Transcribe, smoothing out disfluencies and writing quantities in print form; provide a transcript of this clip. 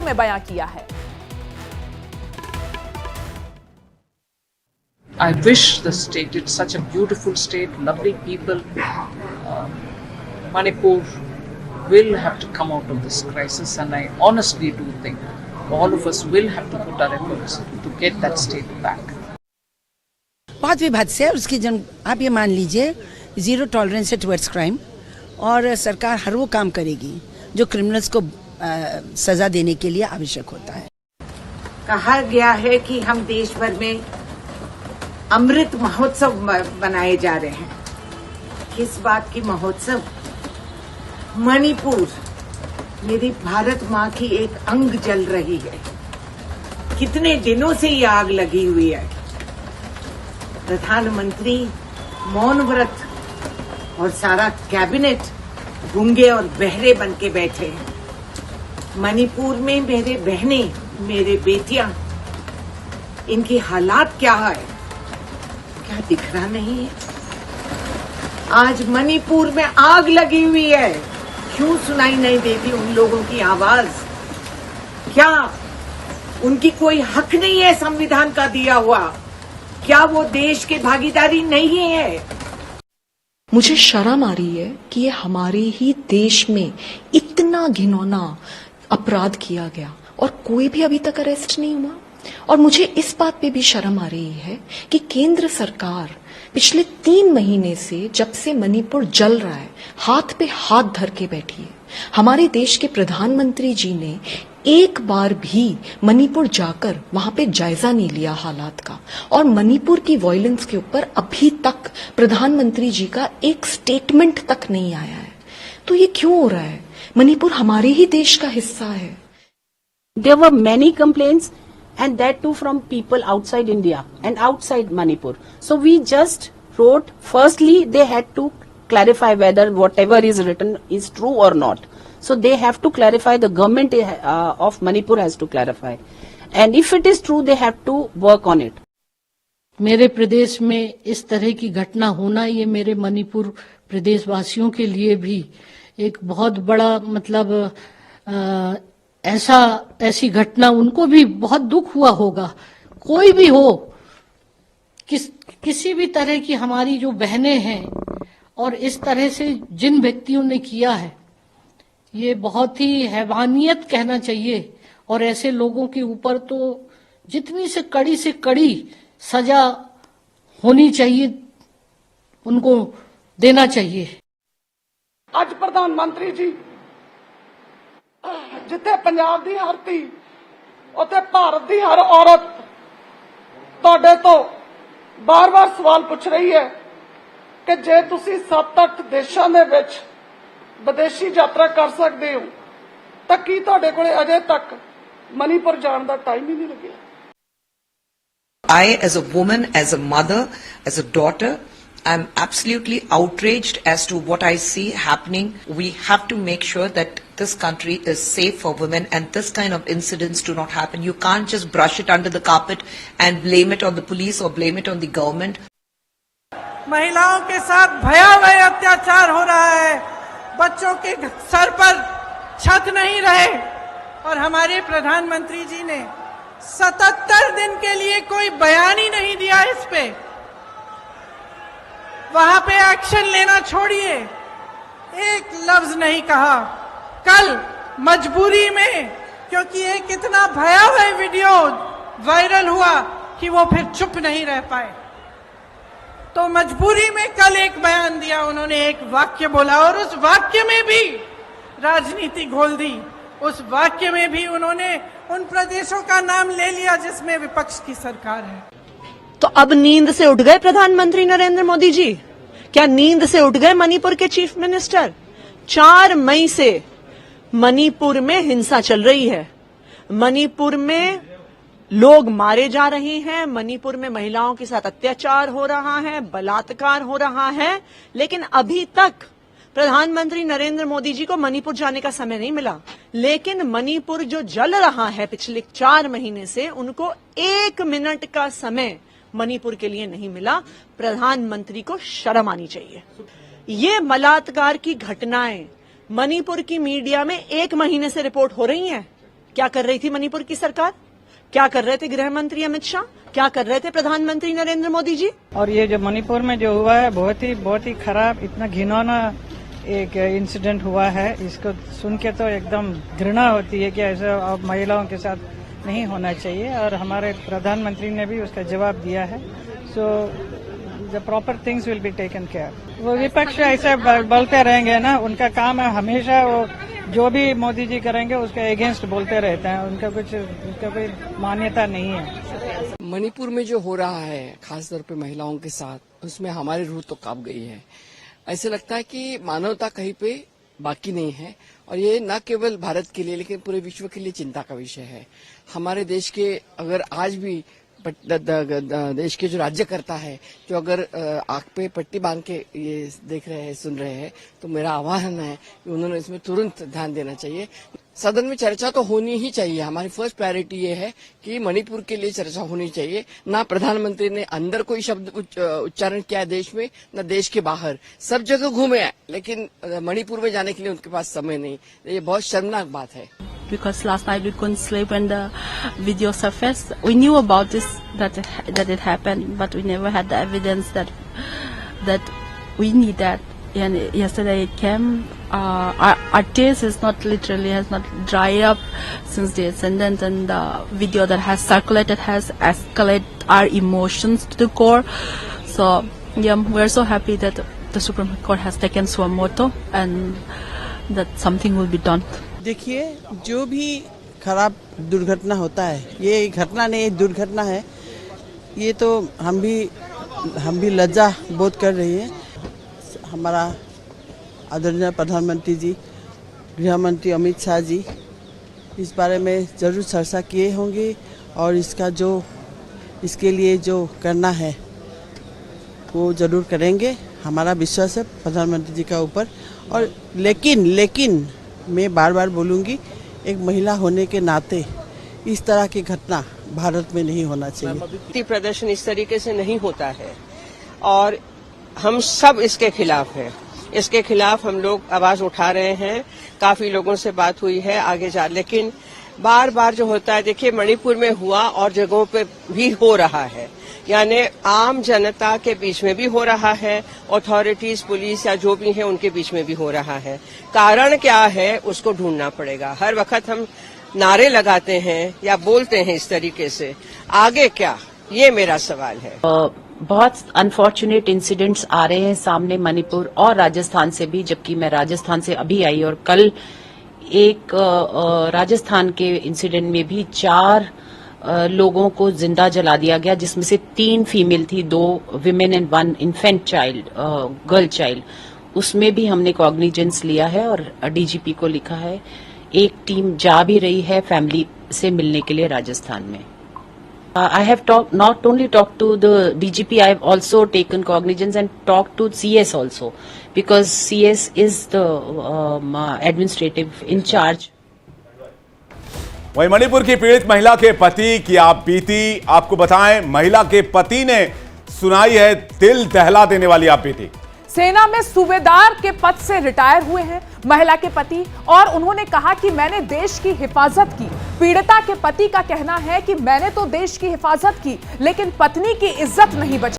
में बयां किया है। I wish the state, it's such a beautiful state, lovely people. Manipur will have to come out of this crisis, and I honestly do think all of us will have to put our efforts to get that state back. बहुत विभत्स है उसकी आप ये मान लीजिए zero tolerance है towards crime, और सरकार हर वो काम करेगी जो क्रिमिनल्स को सजा देने के लिए आवश्यक होता है। कहा गया है कि हम देश भर में अमृत महोत्सव बनाए जा रहे हैं। किस बात की महोत्सव? मणिपुर, मेरी भारत माँ की एक अंग जल रही है। कितने दिनों से ये आग लगी हुई है। प्रधानमंत्री मौन व्रत और सारा कैबिनेट गूंगे और बहरे बन के बैठे हैं। मणिपुर में मेरे बहनें, मेरे बेटियां, इनकी हालात क्या है, क्या दिख रहा नहीं है? आज मणिपुर में आग लगी हुई है, क्यों सुनाई नहीं देती उन लोगों की आवाज? क्या उनकी कोई हक नहीं है संविधान का दिया हुआ? क्या वो देश के भागीदारी नहीं है? मुझे शर्म आ रही है कि ये हमारे ही देश में इतना घिनौना अपराध किया गया और कोई भी अभी तक अरेस्ट नहीं हुआ। और मुझे इस बात पे भी शर्म आ रही है कि केंद्र सरकार पिछले 3 महीने से, जब से मणिपुर जल रहा है, हाथ पे हाथ धर के बैठी है। हमारे देश के प्रधानमंत्री जी ने एक बार भी मणिपुर जाकर वहां पे जायजा नहीं लिया हालात का, और मणिपुर की वायलेंस के ऊपर अभी तक प्रधानमंत्री जी का एक स्टेटमेंट तक नहीं आया है। तो ये क्यों हो रहा है? मणिपुर हमारे ही देश का हिस्सा है। There were many complaints, and that too from people outside India and outside Manipur. So we just wrote, firstly they had to clarify whether whatever is written is true or not. So they have to clarify, the government of Manipur has to clarify. And if it is true, they have to work on it. मेरे प्रदेश में इस तरह की घटना होना, ये मेरे मणिपुर प्रदेश वासियों के लिए भी एक बहुत बड़ा ऐसी घटना, उनको भी बहुत दुख हुआ होगा। कोई भी हो, किसी भी तरह की हमारी जो बहनें हैं, और इस तरह से जिन व्यक्तियों ने किया है, ये बहुत ही हैवानियत कहना चाहिए। और ऐसे लोगों के ऊपर तो जितनी से कड़ी सजा होनी चाहिए, उनको देना चाहिए। ਅੱਜ ਪ੍ਰਧਾਨ ਮੰਤਰੀ ਜੀ, ਜਿੱਥੇ ਪੰਜਾਬ ਦੀ ਹਰ ਧੀ, ਉੱਥੇ ਭਾਰਤ ਦੀ ਹਰ ਔਰਤ ਤੁਹਾਡੇ ਤੋਂ ਬਾਰ-ਬਾਰ ਸਵਾਲ ਪੁੱਛ ਰਹੀ ਹੈ ਕਿ ਜੇ ਤੁਸੀਂ 7-8 ਦੇਸ਼ਾਂ ਦੇ ਵਿੱਚ ਵਿਦੇਸ਼ੀ ਯਾਤਰਾ ਕਰ ਸਕਦੇ ਹੋ ਤਾਂ ਕੀ ਤੁਹਾਡੇ ਕੋਲੇ ਅਜੇ ਤੱਕ ਮਣੀਪੁਰ ਜਾਣ ਦਾ ਟਾਈਮ ਹੀ ਨਹੀਂ ਲੱਗਿਆ? I, as a woman, as a mother, as a daughter, I'm absolutely outraged as to what I see happening. We have to make sure that this country is safe for women, and this kind of incidents do not happen. You can't just brush it under the carpet and blame it on the police or blame it on the government. महिलाओं के साथ भयावह अत्याचार हो रहा है। बच्चों के सर पर छत नहीं रहे, और हमारे प्रधानमंत्री जी ने 77 दिन के लिए कोई बयान ही नहीं दिया इस पे। वहां पे एक्शन लेना छोड़िए, एक लफ्ज नहीं कहा। कल मजबूरी में, क्योंकि एक इतना भयावह वीडियो वायरल हुआ कि वो फिर चुप नहीं रह पाए, तो मजबूरी में कल एक बयान दिया उन्होंने, एक वाक्य बोला, और उस वाक्य में भी राजनीति घोल दी। उस वाक्य में भी उन्होंने उन प्रदेशों का नाम ले लिया जिसमें विपक्ष की सरकार है। तो अब नींद से उठ गए प्रधानमंत्री नरेंद्र मोदी जी? क्या नींद से उठ गए मणिपुर के चीफ मिनिस्टर? 4 मई से मणिपुर में हिंसा चल रही है, मणिपुर में लोग मारे जा रहे हैं, मणिपुर में महिलाओं के साथ अत्याचार हो रहा है, बलात्कार हो रहा है, लेकिन अभी तक प्रधानमंत्री नरेंद्र मोदी जी को मणिपुर जाने का समय नहीं मिला। लेकिन मणिपुर जो जल रहा है पिछले 4 महीने से, उनको 1 मिनट का समय मणिपुर के लिए नहीं मिला। प्रधानमंत्री को शर्म आनी चाहिए। ये बलात्कार की घटनाएं मणिपुर की मीडिया में 1 महीने से रिपोर्ट हो रही हैं। क्या कर रही थी मणिपुर की सरकार? क्या कर रहे थे गृह मंत्री अमित शाह? क्या कर रहे थे प्रधानमंत्री नरेंद्र मोदी जी? और ये जो मणिपुर में जो हुआ है बहुत ही खराब, इतना घिनौना एक इंसिडेंट हुआ है। इसको सुन के तो एकदम घृणा होती है कि ऐसा अब महिलाओं के साथ नहीं होना चाहिए, और हमारे प्रधानमंत्री ने भी उसका जवाब दिया है। So the proper things will be taken care. वो विपक्ष ऐसे बोलते रहेंगे ना, उनका काम है हमेशा वो जो भी मोदी जी करेंगे उसके अगेंस्ट बोलते रहते हैं, उनका कोई मान्यता नहीं है। मणिपुर में जो हो रहा है खासतौर पे महिलाओं के साथ, उसमें हमारी रूह तो कांप गई है। ऐसे लगता है कि मानवता कहीं पे बाकी नहीं है, और ये न केवल भारत के लिए लेकिन पूरे विश्व के लिए चिंता का विषय है। हमारे देश के अगर आज भी देश के जो राज्यकर्ता है, जो अगर आंख पे पट्टी बांध के ये देख रहे हैं, सुन रहे हैं, तो मेरा आह्वान है कि उन्होंने इसमें तुरंत ध्यान देना चाहिए। सदन में चर्चा तो होनी ही चाहिए। हमारी फर्स्ट प्रायोरिटी ये है कि मणिपुर के लिए चर्चा होनी चाहिए। ना प्रधानमंत्री ने अंदर कोई शब्द उच्चारण किया देश में, न देश के बाहर, सब जगह घूमे, लेकिन मणिपुर में जाने के लिए उनके पास समय नहीं। ये बहुत शर्मनाक बात है। Because last night we couldn't sleep when the video surfaced. We knew about this that it happened, but we never had the evidence that we need that. And yesterday it came. Our tears has not dried up since the incident, and the video that has circulated has escalated our emotions to the core. So yeah, we're so happy that the Supreme Court has taken suo motu and that something will be done. देखिए, जो भी खराब दुर्घटना होता है, ये घटना नहीं दुर्घटना है, ये तो हम भी लज्जा बोध कर रही है। हमारा आदरणीय प्रधानमंत्री जी, गृह मंत्री अमित शाह जी इस बारे में जरूर चर्चा किए होंगे, और इसके लिए जो करना है वो जरूर करेंगे। हमारा विश्वास है प्रधानमंत्री जी का ऊपर। और लेकिन मैं बार बार बोलूँगी, एक महिला होने के नाते इस तरह की घटना भारत में नहीं होना चाहिए। प्रदर्शन इस तरीके से नहीं होता है, और हम सब इसके खिलाफ हैं। इसके खिलाफ हम लोग आवाज उठा रहे हैं। काफी लोगों से बात हुई है आगे जा, लेकिन बार बार जो होता है, देखिए मणिपुर में हुआ और जगहों पे भी हो रहा है, यानी आम जनता के बीच में भी हो रहा है, अथॉरिटीज, पुलिस या जो भी है उनके बीच में भी हो रहा है। कारण क्या है उसको ढूंढना पड़ेगा। हर वक्त हम नारे लगाते हैं या बोलते हैं इस तरीके से, आगे क्या, ये मेरा सवाल है। बहुत अनफॉर्चुनेट इंसिडेंट्स आ रहे हैं सामने मणिपुर और राजस्थान से भी, जबकि मैं राजस्थान से अभी आई, और कल एक राजस्थान के इंसिडेंट में भी 4 लोगों को जिंदा जला दिया गया, जिसमें से 3 फीमेल थी, 2 women and 1 infant child, girl child. उसमें भी हमने कॉग्निजेंस लिया है और डीजीपी को लिखा है। एक टीम जा भी रही है फैमिली से मिलने के लिए राजस्थान में। I have not only talked to the DGP, I have also taken cognizance and talked to CS also, because CS is the administrative in charge. वहीं मणिपुर की पीड़ित महिला के पति की आप बीती आपको बताएं। महिला के पति ने सुनाई है दिल दहला देने वाली आप बीती। सेना में सूबेदार के पद से रिटायर हुए हैं महिला के पति, और उन्होंने कहा कि मैंने देश की हिफाजत की। पीड़िता के पति का कहना है कि मैंने तो देश की हिफाजत की, लेकिन पत्नी की इज्जत नहीं बचाई।